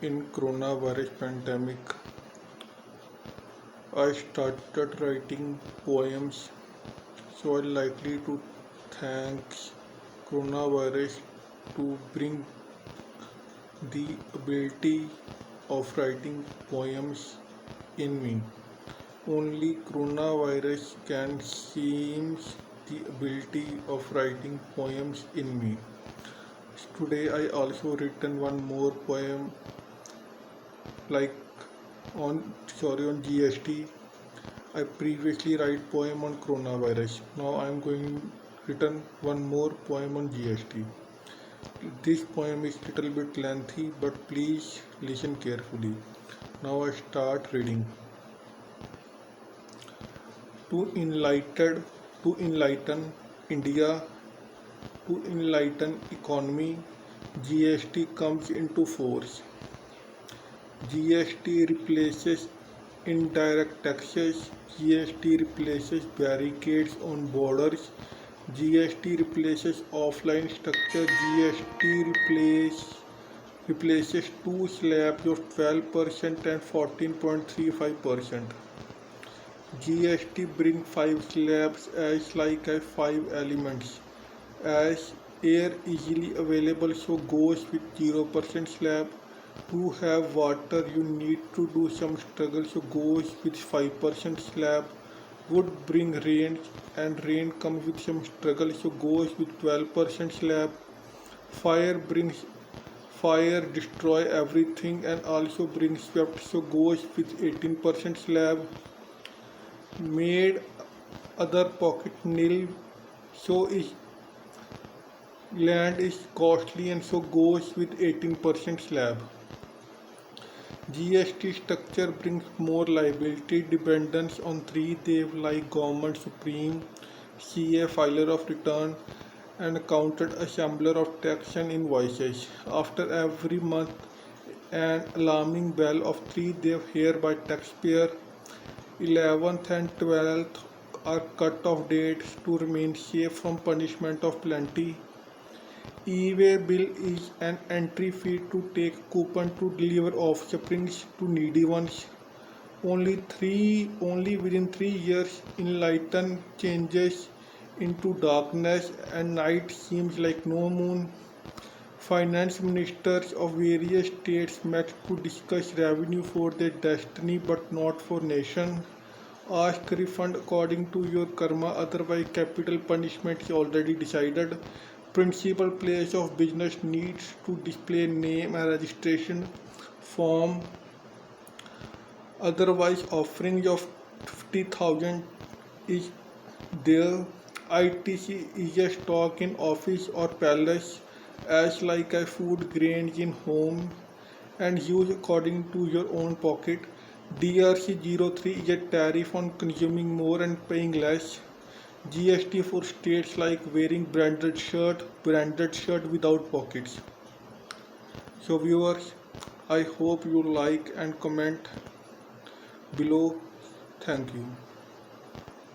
In coronavirus pandemic, I started writing poems, so I likely to thank coronavirus to bring the ability of writing poems in me. Only coronavirus can seems the ability of writing poems in me. Today I also written one more poem like on GST. I previously write poem on coronavirus. Now I am going written one more poem on GST. This poem is little bit lengthy, but please listen carefully. Now I start reading. To enlighten India, to enlighten economy, GST comes into force. GST replaces indirect taxes, GST replaces barricades on borders, GST replaces offline structure, replaces two slabs of 12% and 14.35%. GST bring five slabs as like a five elements. As air easily available so goes with 0% slab. To have water you need to do some struggle so goes with 5% slab. Wood bring rain and rain comes with some struggle so goes with 12% slab. Fire destroy everything and also brings swept so goes with 18% slab. Made other pocket nil so is land is costly and so goes with 18% slab. GST structure brings more liability dependence on three Dev like government supreme, CA filer of return and accountant assembler of tax and invoices. After every month an alarming bell of three Dev hereby taxpayer 11th and 12th are cut-off dates to remain safe from punishment of plenty. E-way bill is an entry fee to take coupon to deliver offsprings to needy ones. Only within 3 years, enlighten changes into darkness and night seems like no moon. Finance ministers of various states met to discuss revenue for their destiny but not for nation. Ask refund according to your karma, otherwise capital punishment is already decided. Principal place of business needs to display name and registration form, otherwise offering of 50,000 is there. ITC is a stock in office or palace as like a food grains in home and use according to your own pocket. DRC 03 is a tariff on consuming more and paying less. GST for states like wearing branded shirt without pockets. So viewers, I hope you like and comment below. Thank you.